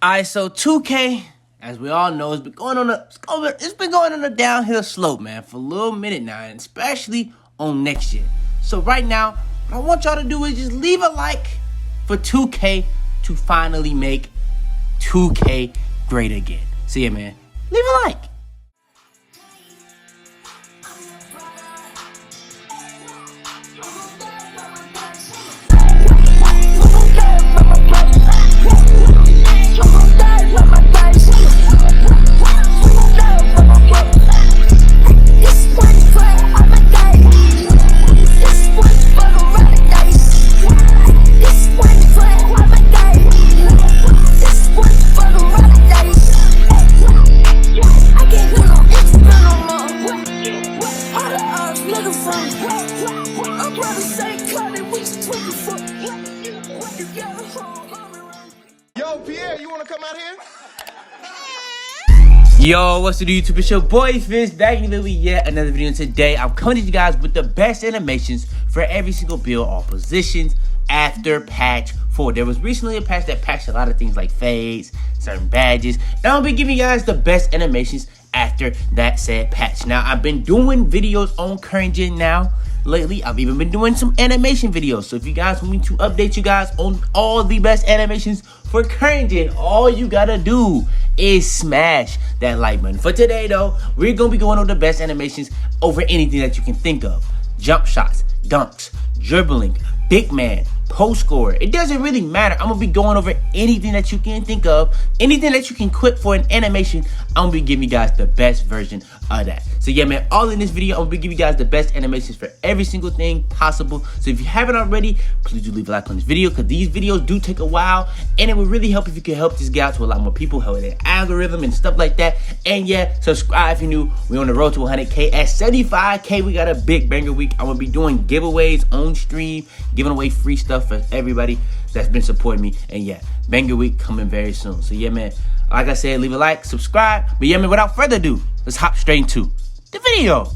Alright, so 2K, as we all know, it's been going on a downhill slope, man, for a little minute now, and especially on next year. So right now, what I want y'all to do is just leave a like for 2K to finally make 2K great again. So yeah, man, leave a like. Yo, Pierre, you want to come out here? Yo, what's the YouTube? It's your boy Fizz back with yet another video. And today I'm coming to you guys with the best animations for every single build, all positions after patch 4. There was recently a patch that patched a lot of things like fades, certain badges. Now I'm gonna be giving you guys the best animations after that said patch. Now I've been doing videos on current gen now. Lately, I've even been doing some animation videos. So if you guys want me to update you guys on all the best animations for current gen, all you gotta do is smash that like button. For today though, we're gonna be going over the best animations over anything that you can think of. Jump shots, dunks, dribbling, big man, post scorer. It doesn't really matter. I'm gonna be going over anything that you can think of, anything that you can quit for an animation. I'm gonna be giving you guys the best version of that. So yeah, man, all in this video, I'm gonna be giving you guys the best animations for every single thing possible. So if you haven't already, please do leave a like on this video, because these videos do take a while, and it would really help if you could help this get out to a lot more people, help their algorithm and stuff like that. And yeah, subscribe if you're new. We're on the road to 100K. At 75K, we got a big banger week. I'm gonna be doing giveaways on stream, giving away free stuff for everybody that's been supporting me. And yeah, banger week coming very soon. So yeah, man, like I said, leave a like, subscribe. But yeah, man, without further ado, let's hop straight into the video.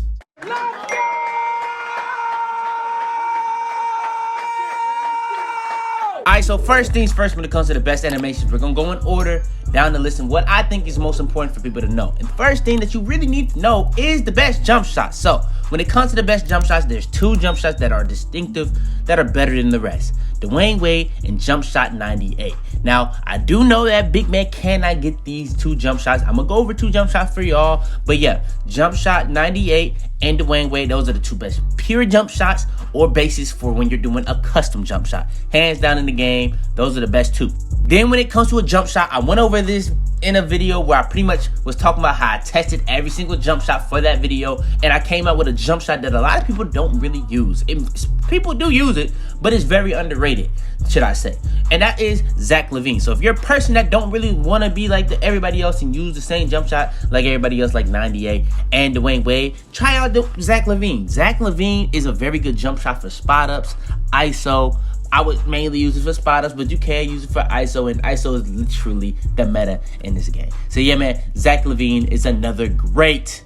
Alright, so first things first, when it comes to the best animations, we're gonna go in order down the list and what I think is most important for people to know. And the first thing that you really need to know is the best jump shots. So when it comes to the best jump shots, there's two jump shots that are distinctive, that are better than the rest. Dwayne Wade and Jumpshot 98. Now, I do know that big man cannot get these two jump shots. I'm gonna go over two jump shots for y'all. But yeah, Jumpshot 98 and Dwayne Wade, those are the two best pure jump shots or bases for when you're doing a custom jump shot. Hands down in the game, those are the best two. Then when it comes to a jump shot, I went over this in a video where I pretty much was talking about how I tested every single jump shot for that video, and I came out with a jump shot that a lot of people don't really use. People do use it, but it's very underrated, should I say. And that is Zach LaVine. So if you're a person that don't really want to be like everybody else and use the same jump shot like everybody else, like 98 and Dwayne Wade, try out Zach LaVine. Zach LaVine is a very good jump shot for spot ups, ISO. I would mainly use it for spot ups, but you can use it for ISO, and ISO is literally the meta in this game. So yeah, man, Zach LaVine is another great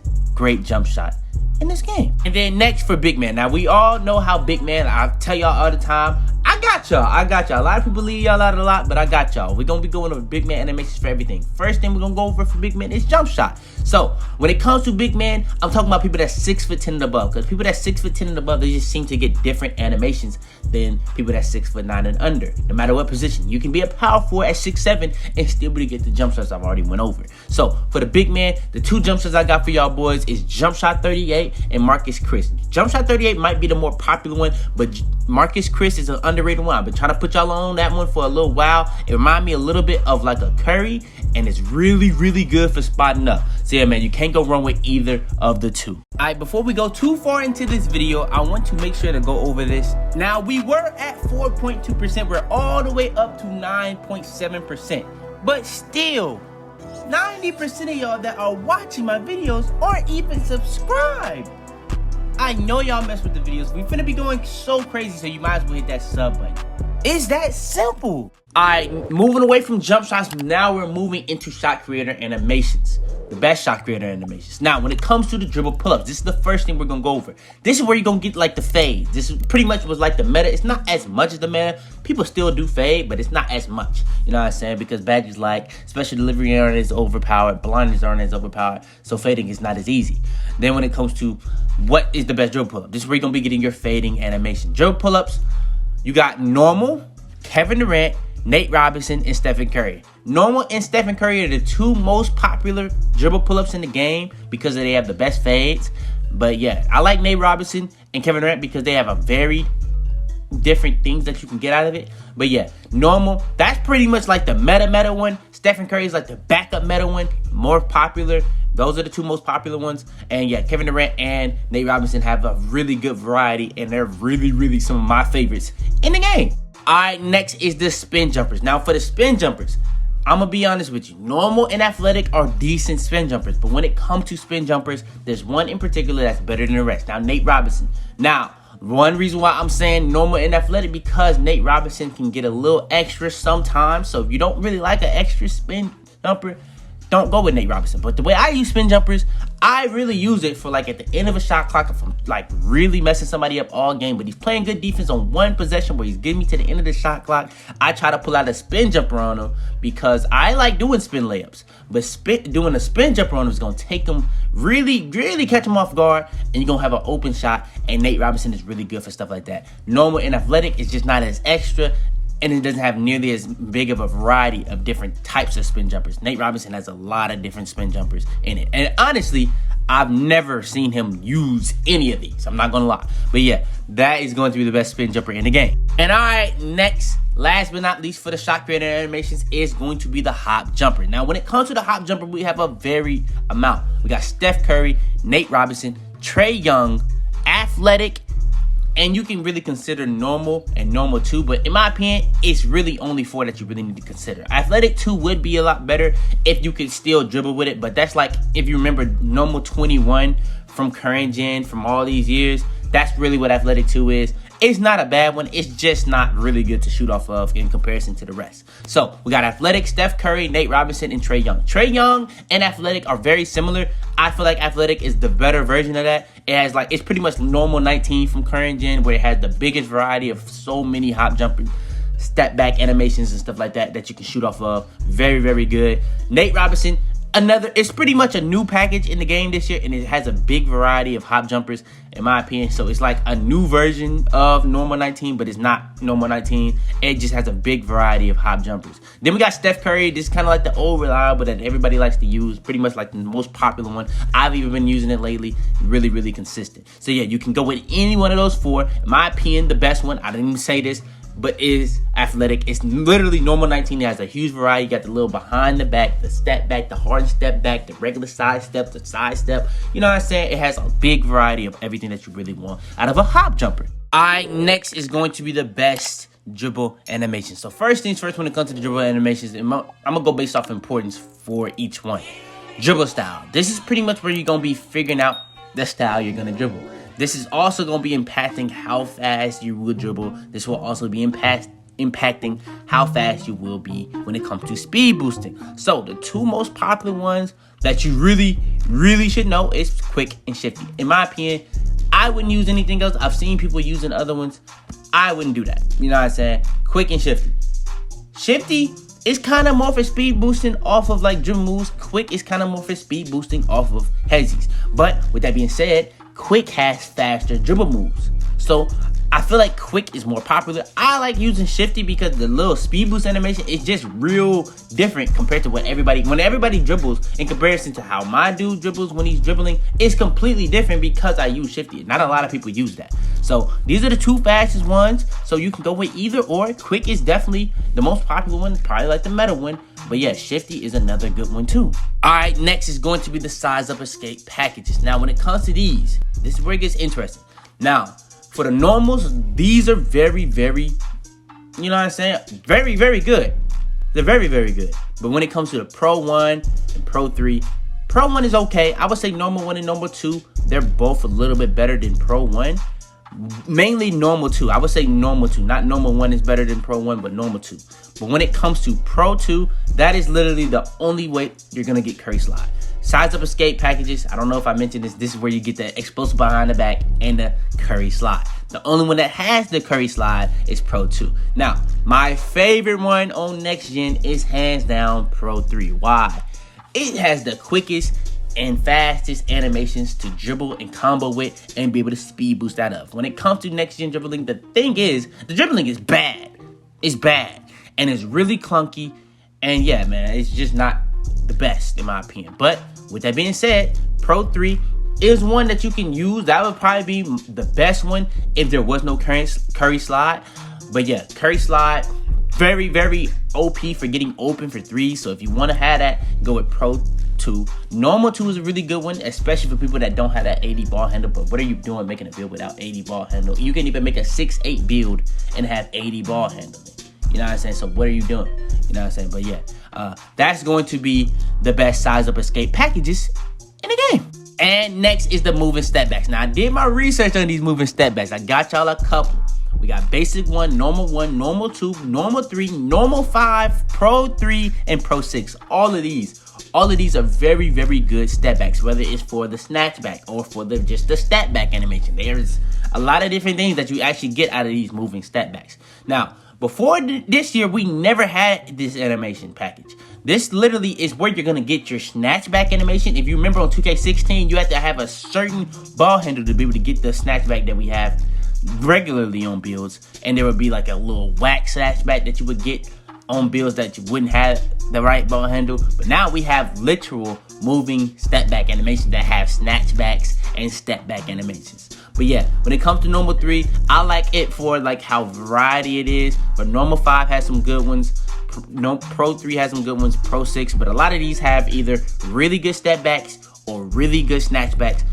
jump shot in this game. And then next for big man. Now we all know how big man, I tell y'all all the time, I got y'all. A lot of people leave y'all out a lot, but I got y'all. We're gonna be going over big man animations for everything. First thing we're gonna go over for big man is jump shot. So when it comes to big man, I'm talking about people that's 6'10" and above, because people that's 6'10" and above, they just seem to get different animations than people that's 6'9" and under. No matter what position, you can be a power forward at 6'7" and still be able to get the jump shots I've already went over. So for the big man, the two jump shots I got for y'all boys is Jumpshot 38 and Marcus Chris. Jumpshot 38 might be the more popular one, but Marcus Chris is an underrated one. I've been trying to put y'all on that one for a little while. It reminds me a little bit of like a Curry, and it's really good for spotting up. So yeah, man, you can't go wrong with either of the two. Alright, before we go too far into this video, I want to make sure to go over this. Now, we were at 4.2%. We're all the way up to 9.7%. But still, 90% of y'all that are watching my videos aren't even subscribed. I know y'all mess with the videos. We finna be going so crazy, so you might as well hit that sub button. It's that simple. Alright, moving away from jump shots, now we're moving into shot creator animations. the best shot creator animations. Now, when it comes to the dribble pull-ups, this is the first thing we're gonna go over. This is where you're gonna get like the fade. This is pretty much was like the meta. It's not as much as the meta. People still do fade, but it's not as much. You know what I'm saying? Because badges like special delivery aren't as overpowered, blinders aren't as overpowered, so fading is not as easy. Then when it comes to what is the best dribble pull-up, this is where you're gonna be getting your fading animation. Dribble pull-ups, you got normal, Kevin Durant, Nate Robinson, and Stephen Curry. Normal and Stephen Curry are the two most popular dribble pull-ups in the game because they have the best fades. But yeah, I like Nate Robinson and Kevin Durant because they have a very different things that you can get out of it. But yeah, normal, that's pretty much like the meta one. Stephen Curry is like the backup meta one, more popular. Those are the two most popular ones. And yeah, Kevin Durant and Nate Robinson have a really good variety, and they're really some of my favorites in the game. All right, next is the spin jumpers. Now, for the spin jumpers, I'm going to be honest with you. Normal and athletic are decent spin jumpers. But when it comes to spin jumpers, there's one in particular that's better than the rest. Now, Nate Robinson. Now, one reason why I'm saying normal and athletic, because Nate Robinson can get a little extra sometimes. So if you don't really like an extra spin jumper, don't go with Nate Robinson. But the way I use spin jumpers, I really use it for like at the end of a shot clock, if I'm like really messing somebody up all game, but he's playing good defense on one possession where he's getting me to the end of the shot clock. I try to pull out a spin jumper on him because I like doing spin layups. But doing a spin jumper on him is going to take him, really catch him off guard, and you're going to have an open shot. And Nate Robinson is really good for stuff like that. Normal and athletic is just not as extra, and it doesn't have nearly as big of a variety of different types of spin jumpers. Nate Robinson has a lot of different spin jumpers in it. And honestly, I've never seen him use any of these. I'm not going to lie. But yeah, that is going to be the best spin jumper in the game. And all right, next, last but not least for the shot creator animations is going to be the hop jumper. Now, when it comes to the hop jumper, we have a varied amount. We got Steph Curry, Nate Robinson, Trae Young, athletic, and you can really consider normal and normal 2, but in my opinion, it's really only 4 that you really need to consider. Athletic 2 would be a lot better if you could still dribble with it, but that's like, if you remember normal 21 from current gen, from all these years, that's really what athletic 2 is. It's not a bad one. It's just not really good to shoot off of in comparison to the rest. So we got athletic, Steph Curry, Nate Robinson, and Trae Young. Trae Young and athletic are very similar. I feel like athletic is the better version of that. It has like, it's pretty much normal 19 from current gen, where it has the biggest variety of so many hop jumping, step back animations and stuff like that you can shoot off of. Very good. Nate Robinson, it's pretty much a new package in the game this year, and it has a big variety of hop jumpers, in my opinion. So it's like a new version of normal 19, but it's not normal 19. It just has a big variety of hop jumpers. Then we got Steph Curry. This is kind of like the old reliable that everybody likes to use, pretty much like the most popular one. I've even been using it lately. Really consistent. So yeah, you can go with any one of those 4. In my opinion, the best one, I didn't even say this, but is athletic. It's literally normal 19. It has a huge variety. You got the little behind the back, the step back, the hard step back, the regular side step, the side step. You know what I'm saying? It has a big variety of everything that you really want out of a hop jumper. All right, next is going to be the best dribble animation. So first things first, when it comes to the dribble animations, I'm going to go based off importance for each one. Dribble style. This is pretty much where you're going to be figuring out the style you're going to dribble. This is also going to be impacting how fast you will dribble. This will also be impacting how fast you will be when it comes to speed boosting. So the 2 most popular ones that you really should know is quick and shifty. In my opinion, I wouldn't use anything else. I've seen people using other ones. I wouldn't do that. You know what I'm saying? Quick and shifty. Shifty is kind of more for speed boosting off of like dribble moves. Quick is kind of more for speed boosting off of hezzies. But with that being said, quick has faster dribble moves. So I feel like quick is more popular. I like using shifty because the little speed boost animation is just real different compared to when everybody dribbles. In comparison to how my dude dribbles when he's dribbling, it's completely different because I use shifty. Not a lot of people use that. So these are the 2 fastest ones. So you can go with either or. Quick is definitely the most popular one, probably like the meta one. But yeah, shifty is another good one too. All right, next is going to be the size up escape packages. Now, when it comes to these, this is where it gets interesting. Now, for the normals, these are very, you know what I'm saying? Very good. They're very good. But when it comes to the Pro 1 and Pro 3, Pro 1 is okay. I would say normal 1 and normal 2, they're both a little bit better than Pro 1. Mainly normal 2. I would say normal 2. Not normal 1 is better than pro 1, but normal 2. But when it comes to pro 2, that is literally the only way you're going to get curry slide. Size up escape packages, I don't know if I mentioned this. This is where you get the explosive behind the back and the curry slide. The only one that has the curry slide is pro 2. Now, my favorite one on next gen is hands down pro 3. Why? It has the quickest and fastest animations to dribble and combo with and be able to speed boost out of. When it comes to next gen dribbling, the thing is, the dribbling is bad. It's bad. And it's really clunky. And yeah, man, it's just not the best in my opinion. But with that being said, Pro 3 is one that you can use. That would probably be the best one if there was no curry slide. But yeah, curry slide, very, very OP for getting open for 3. So if you want to have that, go with Pro 2. Normal 2 is a really good one, especially for people that don't have that 80 ball handle. But what are you doing making a build without 80 ball handle? You can even make a 6'8 build and have 80 ball handling. You know what I'm saying? So what are you doing? You know what I'm saying? But yeah, that's going to be the best size up escape packages in the game. And next is the moving step backs. Now I did my research on these moving step backs. I got y'all a couple. We got basic 1, normal 2, normal 3, normal 5, pro 3, and pro 6. All of these are very, very good step backs, whether it's for the snatch back or for just the step back animation. There's a lot of different things that you actually get out of these moving step backs. Now, before this year, we never had this animation package. This literally is where you're going to get your snatch back animation. If you remember on 2K16, you have to have a certain ball handle to be able to get the snatch back that we have regularly on builds. And there would be like a little whack snatch back that you would get on builds that you wouldn't have the right ball handle. But now we have literal moving step back animations that have snatch backs and step back animations. But yeah, when it comes to normal 3, I like it for like how variety it is. But normal 5 has some good ones. Pro 3 has some good ones. Pro 6, but a lot of these have either really good step backs or really good snatch backs.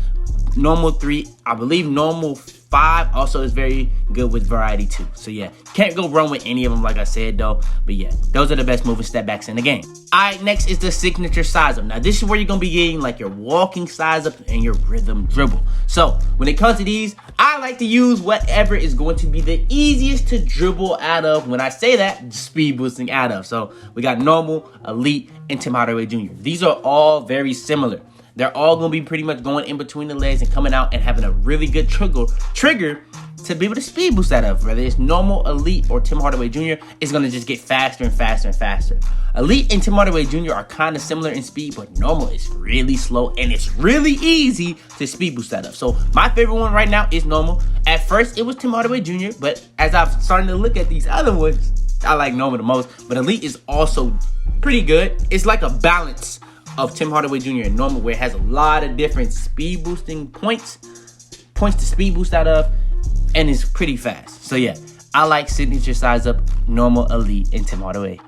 Normal 3, I believe normal 5 also is very good with variety too. So yeah, can't go wrong with any of them like I said though. But yeah, those are the best moving step backs in the game. Alright, next is the signature size up. Now this is where you're going to be getting like your walking size up and your rhythm dribble. So when it comes to these, I like to use whatever is going to be the easiest to dribble out of. When I say that, speed boosting out of. So we got normal, elite, and Tim Hardaway Jr. These are all very similar. They're all going to be pretty much going in between the legs and coming out and having a really good trigger to be able to speed boost that up. Whether it's normal, elite, or Tim Hardaway Jr., it's going to just get faster and faster and faster. Elite and Tim Hardaway Jr. are kind of similar in speed, but normal is really slow and it's really easy to speed boost that up. So my favorite one right now is normal. At first, it was Tim Hardaway Jr., but as I've started to look at these other ones, I like normal the most. But elite is also pretty good. It's like a balance of Tim Hardaway Jr. and normal, where it has a lot of different speed boosting points to speed boost out of, and it's pretty fast. So yeah, I like signature size up, normal, elite, and Tim Hardaway.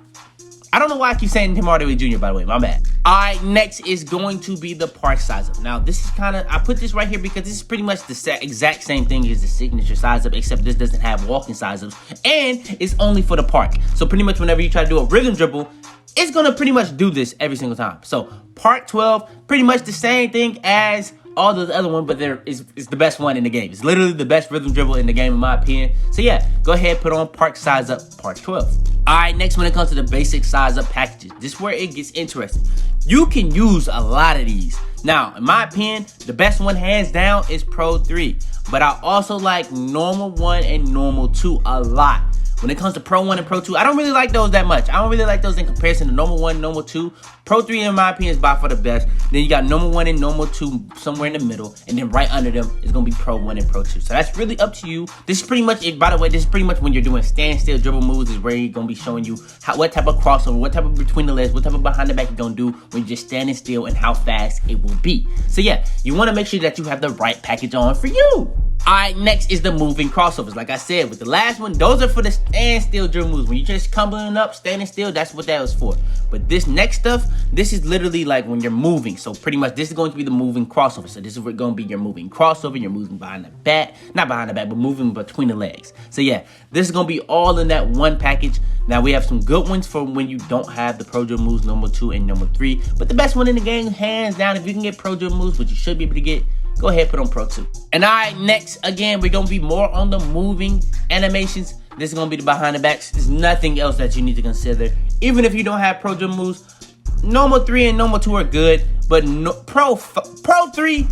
I don't know why I keep saying Tim Hardaway Jr., by the way, my bad. Alright, next is going to be the park size up. Now this is kind of, I put this right here because this is pretty much the exact same thing as the signature size up, except this doesn't have walking size ups, and it's only for the park. So pretty much whenever you try to do a rhythm dribble, it's going to pretty much do this every single time. So Park 12, pretty much the same thing as all the other one, but it's the best one in the game. It's literally the best rhythm dribble in the game in my opinion. So yeah, go ahead, put on Park Size Up Park 12. Alright, next when it comes to the basic size up packages, this is where it gets interesting. You can use a lot of these. Now, in my opinion, the best one hands down is Pro 3. But I also like Normal 1 and Normal 2 a lot. When it comes to Pro 1 and Pro 2, I don't really like those that much. I don't really like those in comparison to Normal 1, Normal 2. Pro 3, in my opinion, is by far the best. Then you got Normal 1 and Normal 2 somewhere in the middle. And then right under them is going to be Pro 1 and Pro 2. So that's really up to you. This is pretty much, by the way, this is pretty much when you're doing standstill dribble moves is where you're going to be showing you what type of crossover, what type of between the legs, what type of behind the back you're going to do when you're just standing still and how fast it will be. So yeah, you want to make sure that you have the right package on for you. Alright, next is the moving crossovers. Like I said, with the last one, those are for the standstill dribble moves. When you're just tumbling up, standing still, that's what that was for. But this next stuff, this is literally like when you're moving. So pretty much this is going to be the moving crossover. So this is going to be your moving crossover. You're moving behind the back. Not behind the back, but moving between the legs. So yeah, this is going to be all in that one package. Now we have some good ones for when you don't have the Pro Dribble moves, number 2 and number 3. But the best one in the game, hands down, if you can get Pro Dribble moves, which you should be able to get, go ahead, put on Pro 2. And all right, next, again, we're going to be more on the moving animations. This is going to be the behind the backs. There's nothing else that you need to consider. Even if you don't have Pro Dribble moves, normal 3 and normal 2 are good, but Pro 3,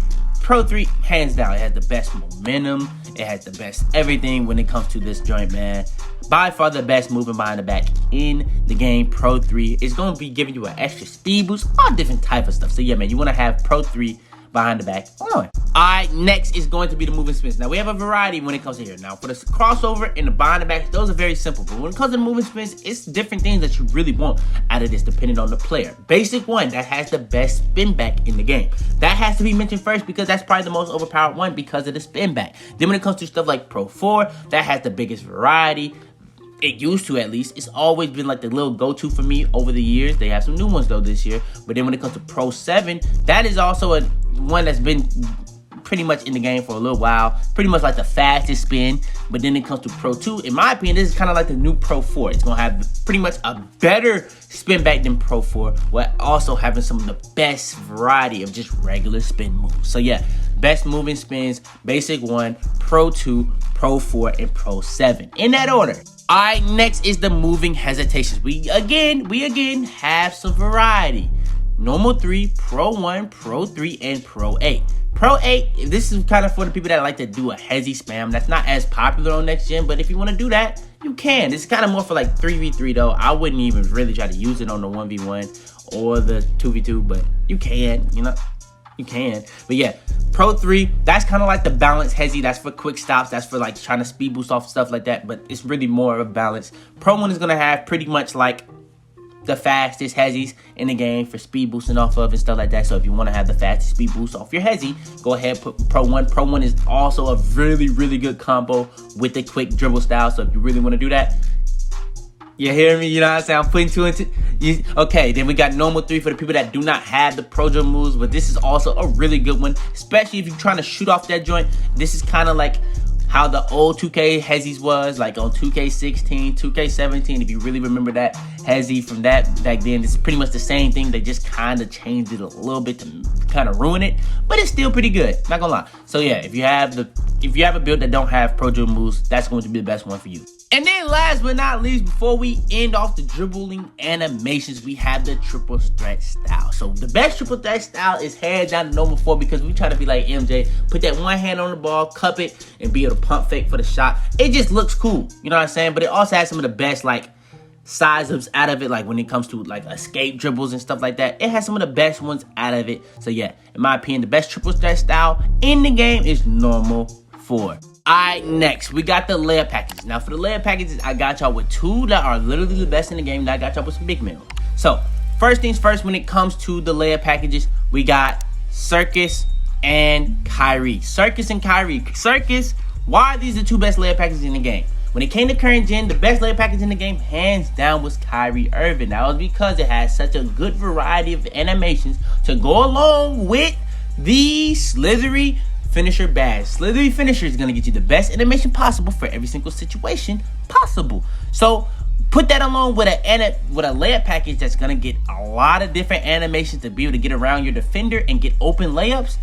hands down, it has the best momentum. It has the best everything when it comes to this joint, man. By far the best moving behind the back in the game. Pro 3 is going to be giving you an extra speed boost, all different type of stuff. So yeah, man, you want to have Pro 3 behind the back on. Alright, next is going to be the moving spins. Now we have a variety when it comes to here. Now for the crossover and the behind the back, those are very simple. But when it comes to moving spins, it's different things that you really want out of this depending on the player. Basic one that has the best spin back in the game. That has to be mentioned first because that's probably the most overpowered one because of the spin back. Then when it comes to stuff like Pro 4, that has the biggest variety. It used to, at least. It's always been like the little go-to for me over the years. They have some new ones though this year. But then when it comes to Pro 7, that is also a one that's been pretty much in the game for a little while. Pretty much like the fastest spin. But then it comes to Pro 2. In my opinion, this is kind of like the new Pro 4. It's going to have pretty much a better spin back than Pro 4, while also having some of the best variety of just regular spin moves. So yeah, best moving spins, basic 1, Pro 2, Pro 4, and Pro 7. In that order. Alright, next is the moving hesitations. We again have some variety. Normal 3, Pro 1, Pro 3, and Pro 8. Pro 8, this is kind of for the people that like to do a hezzy spam. That's not as popular on next gen, but if you want to do that, you can. This is kind of more for like 3v3 though. I wouldn't even really try to use it on the 1v1 or the 2v2, but you can, you know. You can. But yeah, Pro 3, that's kind of like the balance hezzy. That's for quick stops. That's for like trying to speed boost off stuff like that. But it's really more of a balance. Pro 1 is going to have pretty much like the fastest hezzies in the game for speed boosting off of and stuff like that. So if you want to have the fastest speed boost off your hezzy, go ahead, put Pro 1. Pro 1 is also a really, really good combo with the quick dribble style. So if you really want to do that, you hear me? You know what I'm saying? I'm putting 2 and 2. Okay, then we got normal 3 for the people that do not have the Pro Dribble moves. But this is also a really good one, especially if you're trying to shoot off that joint. This is kind of like how the old 2K hezzies was, like on 2K16, 2K17. If you really remember that hezzy from that back then, it's pretty much the same thing. They just kind of changed it a little bit to kind of ruin it, but it's still pretty good. Not gonna lie. So yeah, if you have a build that don't have Pro Dribble moves, that's going to be the best one for you. And then last but not least, before we end off the dribbling animations, we have the triple threat style. So the best triple threat style is hands down to normal 4 because we try to be like MJ, put that one hand on the ball, cup it, and be able to pump fake for the shot. It just looks cool, you know what I'm saying? But it also has some of the best like size ups out of it, like when it comes to like escape dribbles and stuff like that. It has some of the best ones out of it. So yeah, in my opinion, the best triple threat style in the game is normal 4. Alright, next, we got the layup packages. Now, for the layup packages, I got y'all with 2 that are literally the best in the game. Now, I got y'all with some big men. So, first things first, when it comes to the layup packages, we got Circus and Kyrie. Circus and Kyrie. Circus, why are these the 2 best layup packages in the game? When it came to current gen, the best layup package in the game, hands down, was Kyrie Irving. That was because it has such a good variety of animations to go along with the slithery finisher badge. Slithery finisher is going to get you the best animation possible for every single situation possible. So put that along with a layup package that's going to get a lot of different animations to be able to get around your defender and get open layups.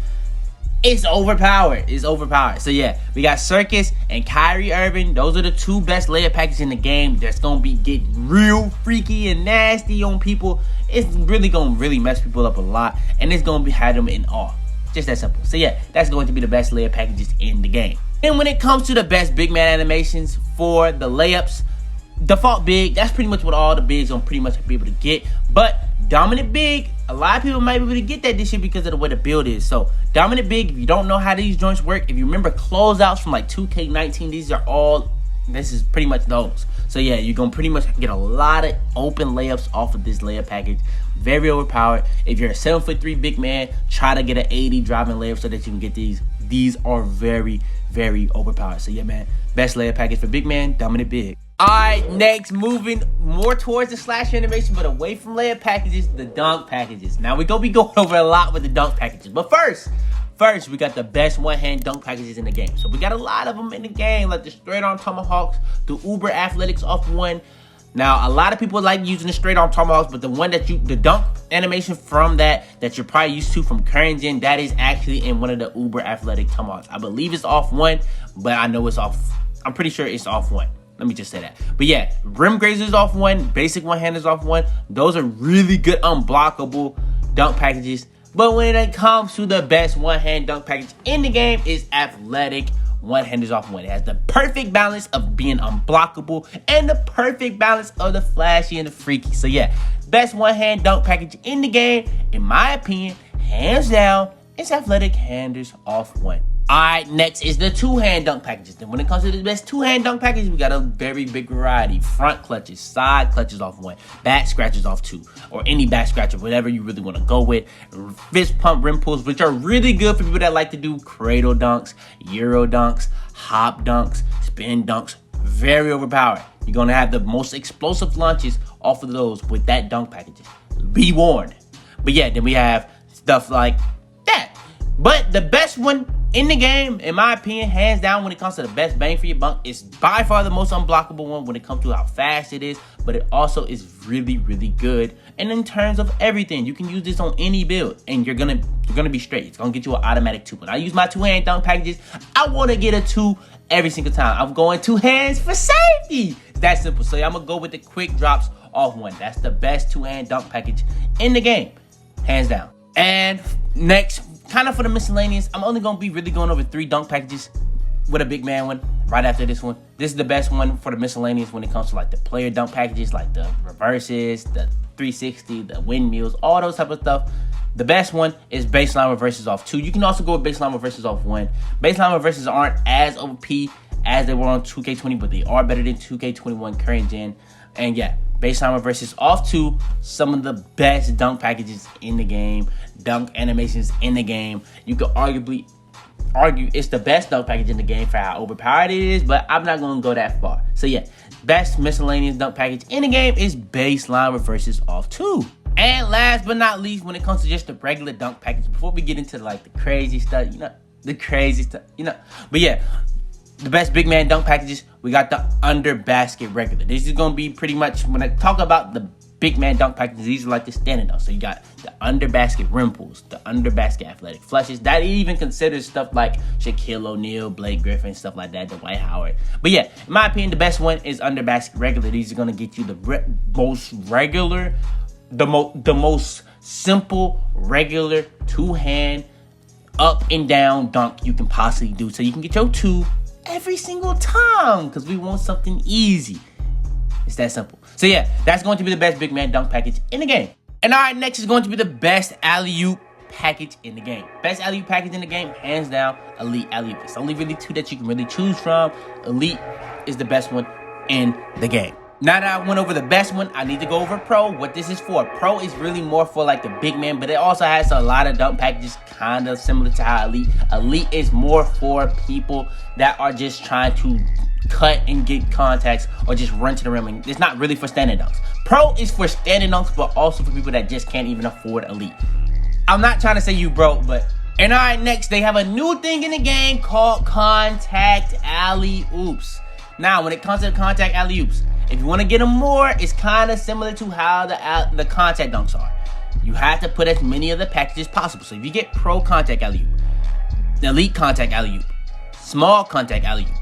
It's overpowered. It's overpowered. So yeah, we got Circus and Kyrie Irving. Those are the 2 best layup packages in the game. That's gonna be getting real freaky and nasty on people. It's really gonna mess people up a lot, and it's gonna have them in awe. Just that simple. So yeah, that's going to be the best layup packages in the game. And when it comes to the best big man animations for the layups, default big, that's pretty much what all the bigs gonna pretty much be able to get. But dominant big, a lot of people might be able to get that this year because of the way the build is. So dominant big, if you don't know how these joints work, if you remember closeouts from like 2K19, this is pretty much those. So yeah, you're gonna pretty much get a lot of open layups off of this layup package. Very overpowered. If you're a 7'3" big man, try to get an 80 driving layup so that you can get these. These are very, very overpowered. So yeah, man, best layup package for big man, dominant big. Alright, next, moving more towards the slash animation, but away from layup packages, the dunk packages. Now, we're going to be going over a lot with the dunk packages. But first, we got the best one-hand dunk packages in the game. So we got a lot of them in the game, like the straight-on tomahawks, the uber athletics off one, Now, a lot of people like using the straight arm tomahawks, but the one that the dunk animation from that you're probably used to from current gen, that is actually in one of the uber athletic tomahawks. I believe it's off one, but I know it's off. I'm pretty sure it's off one. Let me just say that. But yeah, rim grazers off one, basic one-handers off one. Those are really good unblockable dunk packages. But when it comes to the best one-hand dunk package in the game, is athletic one-handers off one. It has the perfect balance of being unblockable and the perfect balance of the flashy and the freaky. So yeah, best one-hand dunk package in the game, in my opinion, hands down, is athletic handers off one. Alright, next is the two-hand dunk packages. Then when it comes to the best two-hand dunk packages, we got a very big variety. Front clutches, side clutches off one, back scratches off two, or any back scratcher, whatever you really want to go with. Fist pump rim pulls, which are really good for people that like to do cradle dunks, euro dunks, hop dunks, spin dunks. Very overpowered. You're going to have the most explosive launches off of those with that dunk packages. Be warned. But yeah, then we have stuff like that. But the best one in the game, in my opinion, hands down, when it comes to the best bang for your buck, it's by far the most unblockable one when it comes to how fast it is, but it also is really, really good. And in terms of everything, you can use this on any build, and you're gonna be straight. It's gonna get you an automatic 2. When I use my two-hand dunk packages, I want to get a 2 every single time. I'm going 2 hands for safety. It's that simple. So I'm gonna go with the quick drops off one. That's the best two-hand dunk package in the game, hands down. And next, kind of for the miscellaneous, I'm only going to be really going over 3 dunk packages with a big man one right after this one. This is the best one for the miscellaneous when it comes to like the player dunk packages, like the reverses, the 360, the windmills, all those type of stuff. The best one is baseline reverses off 2. You can also go with baseline reverses off 1. Baseline reverses aren't as OP as they were on 2K20, but they are better than 2K21 current gen. And yeah, baseline reverses off 2, some of the best dunk packages in the game, dunk animations in the game. You could arguably argue it's the best dunk package in the game for how overpowered it is, but I'm not going to go that far. So yeah, best miscellaneous dunk package in the game is baseline reverses off 2. And last but not least, when it comes to just the regular dunk package, before we get into like the crazy stuff, but yeah, the best big man dunk packages, we got the under basket regular. This is going to be pretty much, when I talk about the big man dunk packages, these are like the standard dunks. So you got the under basket rim pulls, the under basket athletic flushes. That even considers stuff like Shaquille O'Neal, Blake Griffin, stuff like that, Dwight Howard. But yeah, in my opinion, the best one is under basket regular. These are going to get you the most regular, the most simple, regular, two-hand, up and down dunk you can possibly do. So you can get your 2 every single time, because we want something easy. It's that simple. So yeah, that's going to be the best big man dunk package in the game. And all right, next is going to be the best alley-oop package in the game. Best alley-oop package in the game, hands down, Elite alley-oop. It's only really 2 that you can really choose from. Elite is the best one in the game. Now that I went over the best one, I need to go over Pro. What this is for. Pro is really more for like the big man, but it also has a lot of dunk packages kind of similar to how Elite is more for people that are just trying to cut and get contacts or just run to the rim. And it's not really for standing dunks. Pro is for standing dunks, but also for people that just can't even afford Elite. I'm not trying to say you broke, but... And all right, next, they have a new thing in the game called contact alley-oops. Now, when it comes to the contact alley-oops, if you want to get them more, it's kind of similar to how the contact dunks are. You have to put as many of the packages possible. So if you get pro contact alley-oop, elite contact alley-oop, small contact alley-oop,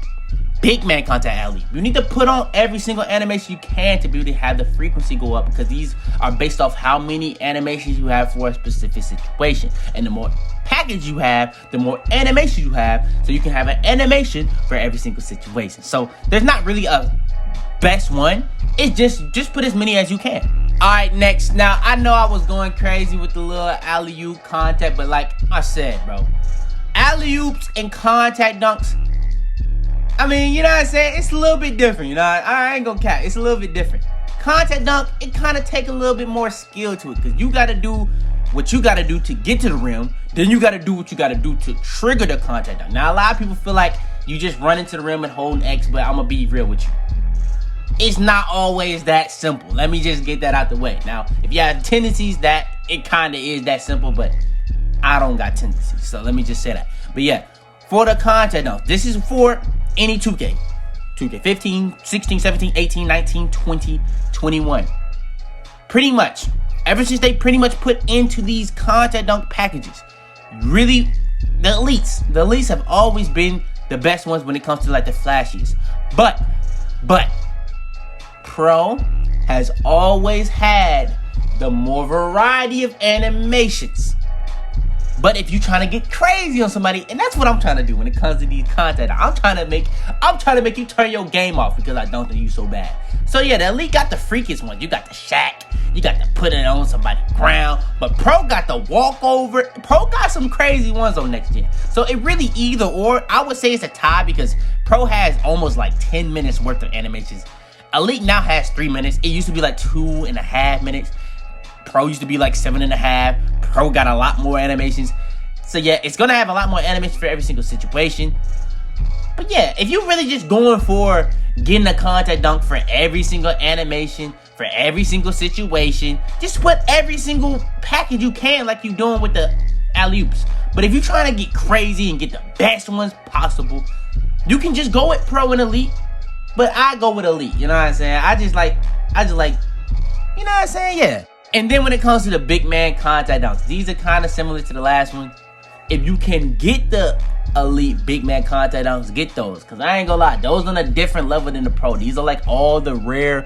big man contact alley-oop, you need to put on every single animation you can to be able to have the frequency go up, because these are based off how many animations you have for a specific situation. And the more package you have, the more animations you have, so you can have an animation for every single situation. So there's not really a best one. It's just put as many as you can. All right, next. Now, I know I was going crazy with the little alley-oop contact, but like I said, bro, alley-oops and contact dunks, I mean, you know what I'm saying? It's a little bit different, you know? I ain't gonna cap. It's a little bit different. Contact dunk, it kind of take a little bit more skill to it, because you got to do what you got to do to get to the rim. Then you got to do what you got to do to trigger the contact dunk. Now, a lot of people feel like you just run into the rim and hold an X, but I'm going to be real with you. It's not always that simple. Let me just get that out the way. Now, if you have tendencies, that it kind of is that simple, but I don't got tendencies. So let me just say that. But yeah, for the contact dunk, this is for any 2K. 2K15, 16, 17, 18, 19, 20, 21. Pretty much, ever since they pretty much put into these contact dunk packages, really, the elites have always been the best ones when it comes to like the flashiest. But Pro has always had the more variety of animations. But if you're trying to get crazy on somebody, and that's what I'm trying to do when it comes to these content, I'm trying to make you turn your game off because I don't think you so bad. So yeah, the Elite got the freakiest ones. You got the Shaq, you got to put it on somebody's ground, but Pro got the walkover. Pro got some crazy ones on next gen. So it really either or. I would say it's a tie because Pro has almost like 10 minutes worth of animations. Elite now has 3 minutes. It used to be like 2.5 minutes. Pro used to be like 7.5. Pro got a lot more animations. So yeah, it's gonna have a lot more animations for every single situation. But yeah, if you're really just going for getting a contact dunk for every single animation, for every single situation, just put every single package you can like you're doing with the alley-oops. But if you're trying to get crazy and get the best ones possible, you can just go with Pro and Elite. But I go with Elite, you know what I'm saying? I just like, you know what I'm saying? Yeah. And then when it comes to the big man contact dunks, these are kind of similar to the last one. If you can get the Elite big man contact dunks, get those. Because I ain't gonna lie, those on a different level than the Pro. These are like all the rare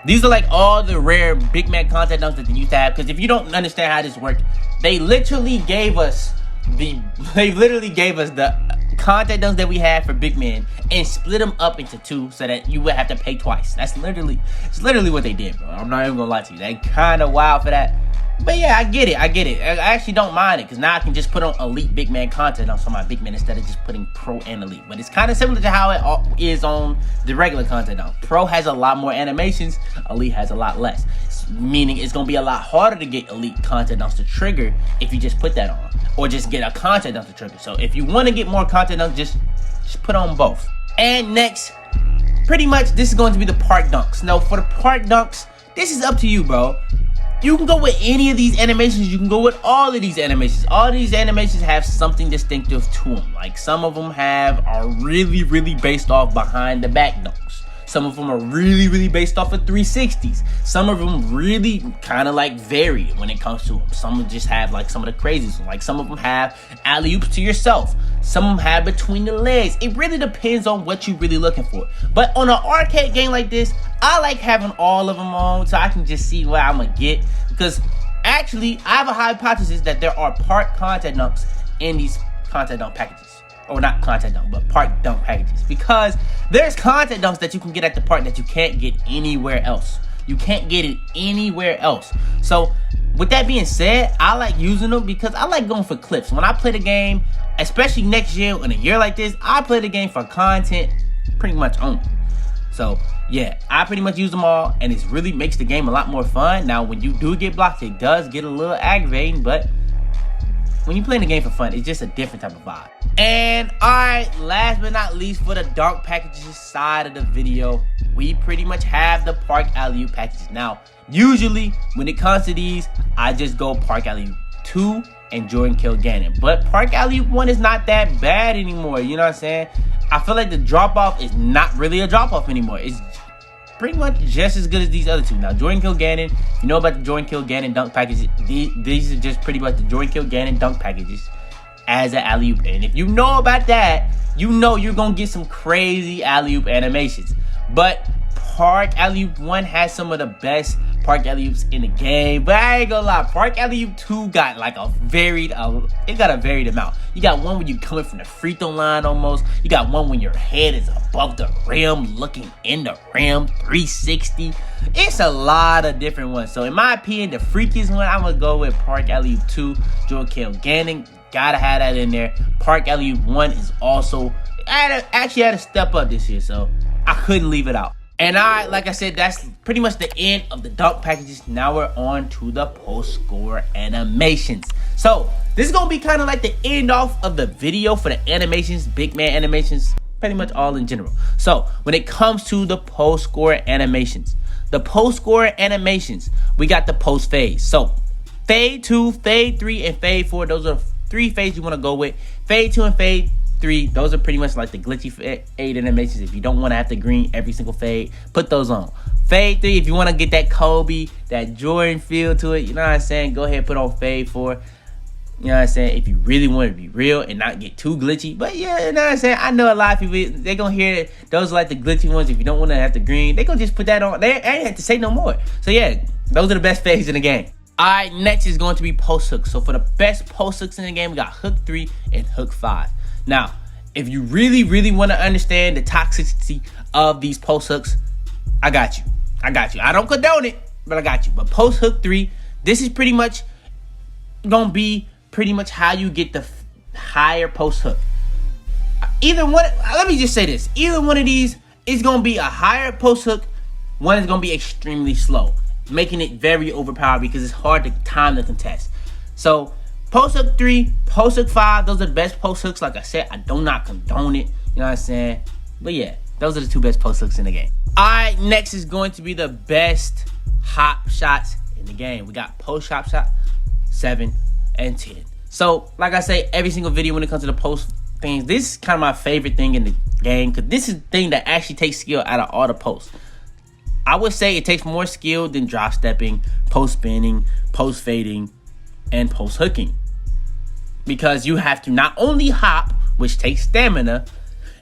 big man contact dunks that they used to have. Because if you don't understand how this worked, they literally gave us the contact dunks that we had for big men and split them up into two so that you would have to pay twice. It's literally what they did, bro. I'm not even gonna lie to you. They kind of wild for that. But yeah, I get it. I actually don't mind it because now I can just put on Elite big man content on some of my big men instead of just putting Pro and Elite. But it's kind of similar to how it is on the regular content dunk. Pro has a lot more animations. Elite has a lot less. Meaning it's going to be a lot harder to get Elite content dunks to trigger if you just put that on. Or just get a content dunk to trigger. So if you want to get more content dunks, just put on both. And next, pretty much this is going to be the park dunks. Now for the park dunks, this is up to you, bro. You can go with any of these animations. You can go with all of these animations. All of these animations have something distinctive to them. Like some of them are really, really based off behind the back dunks. Some of them are really, really based off of 360s. Some of them really kind of like vary when it comes to them. Some just have like some of the craziest ones. Like some of them have alley-oops to yourself. Some of them have between the legs. It really depends on what you're really looking for. But on an arcade game like this, I like having all of them on so I can just see what I'm going to get. Because actually, I have a hypothesis that there are park contact dunks in these contact dunk packages. Or not contact dunk, but park dunk packages. Because there's contact dunks that you can get at the park that you can't get anywhere else. You can't get it anywhere else. So, with that being said, I like using them because I like going for clips. When I play the game, especially next year, in a year like this, I play the game for content pretty much only. So, yeah, I pretty much use them all, and it really makes the game a lot more fun. Now, when you do get blocked, it does get a little aggravating, but when you're playing the game for fun, it's just a different type of vibe. And alright, last but not least, for the dunk packages side of the video, we pretty much have the park alley-oop packages. Now, usually when it comes to these, I just go park alley-oop 2 and Jordan Kilgannon. But park alley-oop 1 is not that bad anymore, you know what I'm saying? I feel like the drop-off is not really a drop-off anymore. It's pretty much just as good as these other two. Now, Jordan Kilgannon, you know about the Jordan Kilgannon dunk packages. These are just pretty much the Jordan Kilgannon dunk packages as an alley-oop. And if you know about that, you know you're going to get some crazy alley-oop animations. But Park Alley-oop 1 has some of the best Park Alley-oops in the game. But I ain't gonna lie, Park Alley-oop 2 got like a varied amount. You got one when you're coming from the free throw line almost. You got one when your head is above the rim, looking in the rim, 360. It's a lot of different ones. So in my opinion, the freakiest one, I'm gonna go with Park Alley-oop 2, Jordan Kilgannon. Gotta have that in there. Park Alley-oop 1 is also, actually had to step up this year, so I couldn't leave it out. And like I said, that's pretty much the end of the dunk packages. Now we're on to the post-score animations. So this is gonna be kind of like the end off of the video for the animations, big man animations, pretty much all in general. So when it comes to the post-score animations, we got the post phase. So fade 2, fade 3, and fade 4. Those are 3 fades you want to go with. Fade 2 and fade 3, those are pretty much like the glitchy fade animations. If you don't want to have to green every single fade, put those on. Fade 3, if you want to get that Kobe, that Jordan feel to it, you know what I'm saying, go ahead, put on fade 4. You know what I'm saying? If you really want to be real and not get too glitchy. But yeah, you know what I'm saying? I know a lot of people, they going to hear it. Those are like the glitchy ones. If you don't want to have the green, they going to just put that on. They ain't have to say no more. So yeah, those are the best fades in the game. Alright, next is going to be post hooks. So for the best post hooks in the game, we got hook 3 and hook 5. Now, if you really, really want to understand the toxicity of these post hooks, I got you. I got you. I don't condone it, but I got you. But post hook 3, this is pretty much going to be pretty much how you get the higher post hook. Either one, let me just say this. Either one of these is going to be a higher post hook. One is going to be extremely slow, making it very overpowered because it's hard to time the contest. So post hook 3, post hook 5, those are the best post hooks. Like I said, I do not condone it. You know what I'm saying? But yeah, those are the 2 best post hooks in the game. Alright, next is going to be the best hop shots in the game. We got post hop shot 7 and 10. So, like I say, every single video when it comes to the post things, this is kind of my favorite thing in the game because this is the thing that actually takes skill out of all the posts. I would say it takes more skill than drop stepping, post spinning, post fading, and post hooking. Because you have to not only hop, which takes stamina,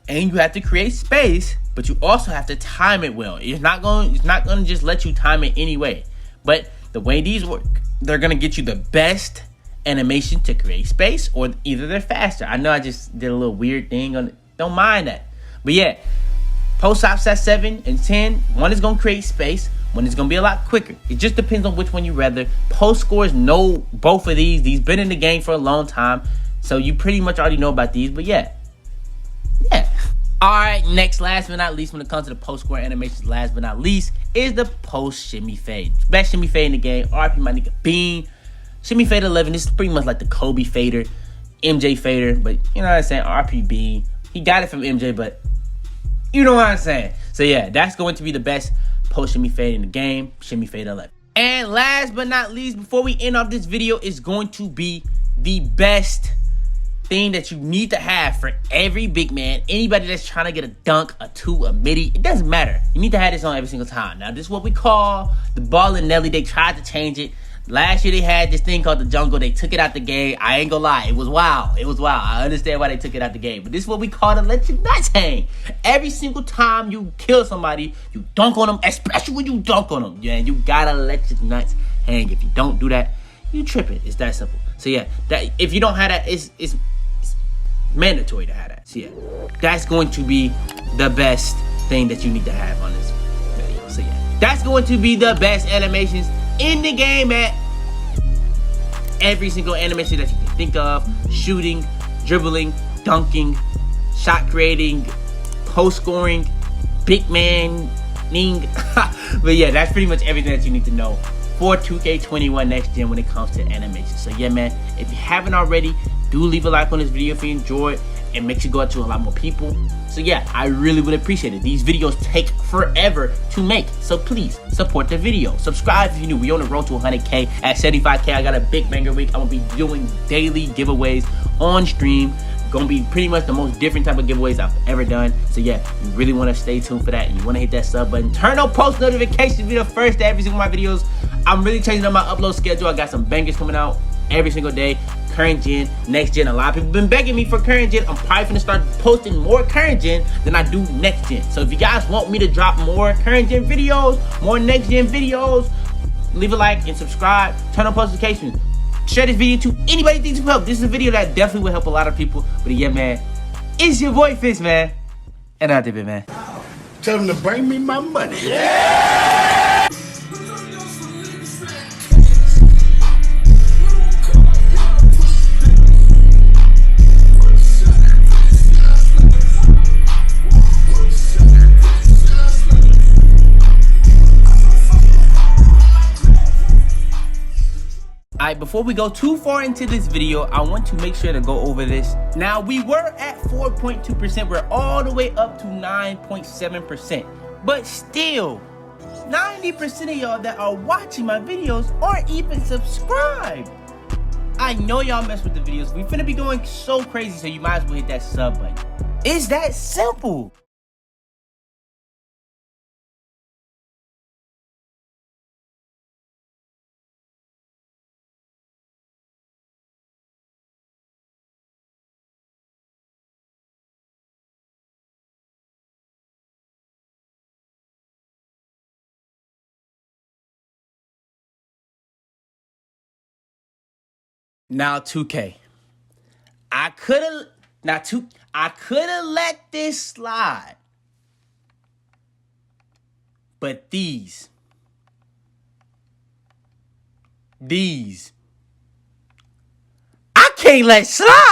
and you have to create space, but you also have to time it well. It's not going to just let you time it anyway. But the way these work, they're going to get you the best animation to create space, or either they're faster. I know I just did a little weird thing on it. Don't mind that. But yeah, post hops at 7 and 10, one is going to create space, one is going to be a lot quicker. It just depends on which one you rather. Post scores know both of these. These been in the game for a long time, so you pretty much already know about these. But yeah. Alright, next, last but not least, when it comes to the post score animations, last but not least, is the post shimmy fade. Best shimmy fade in the game. RP my nigga Bean. Shimmy Fade 11, this is pretty much like the Kobe fader, MJ fader, but you know what I'm saying, RPB. He got it from MJ, but you know what I'm saying. So yeah, that's going to be the best post shimmy fade in the game, Shimmy Fade 11. And last but not least, before we end off this video, is going to be the best thing that you need to have for every big man, anybody that's trying to get a dunk, a 2, a midi, it doesn't matter. You need to have this on every single time. Now, this is what we call the ball and Nelly. They tried to change it. Last year they had this thing called the jungle. They took it out the game. I ain't gonna lie, it was wild. It was wild. I understand why they took it out the game. But this is what we call to let your nuts hang. Every single time you kill somebody, you dunk on them, especially when you dunk on them. Yeah, you gotta let your nuts hang. If you don't do that, you tripping. It's that simple. So yeah, that if you don't have that, it's mandatory to have that. So yeah, that's going to be the best thing that you need to have on this video. So yeah, that's going to be the best animations in the game at every single animation that you can think of. Shooting, dribbling, dunking, shot creating, post scoring, big man-ing. But yeah, that's pretty much everything that you need to know for 2K21 next gen when it comes to animation. So yeah, man, if you haven't already, do leave a like on this video if you enjoyed, and make sure you go out to a lot more people. So yeah, I really would appreciate it. These videos take forever to make, so please support the video. Subscribe if you're new. We on the road to 100K. At 75K, I got a big banger week. I'm gonna be doing daily giveaways on stream. Gonna be pretty much the most different type of giveaways I've ever done. So yeah, you really want to stay tuned for that, and you want to hit that sub button. Turn on post notifications, be the first to every single one of my videos. I'm really changing up my upload schedule. I got some bangers coming out every single day. Current gen, next gen. A lot of people been begging me for current gen. I'm probably gonna start posting more current gen than I do next gen. So if you guys want me to drop more current gen videos, more next gen videos, leave a like and subscribe. Turn on post notifications. Share this video to anybody who thinks it will help. This is a video that definitely will help a lot of people. But yeah, man, it's your boy Fist, man, and I did it, man. Tell them to bring me my money. Yeah! Alright, before we go too far into this video, I want to make sure to go over this. Now, we were at 4.2%. We're all the way up to 9.7%. But still, 90% of y'all that are watching my videos aren't even subscribed. I know y'all mess with the videos. We finna be going so crazy, so you might as well hit that sub button. It's that simple. Now 2K. I coulda let this slide. But these I can't let slide.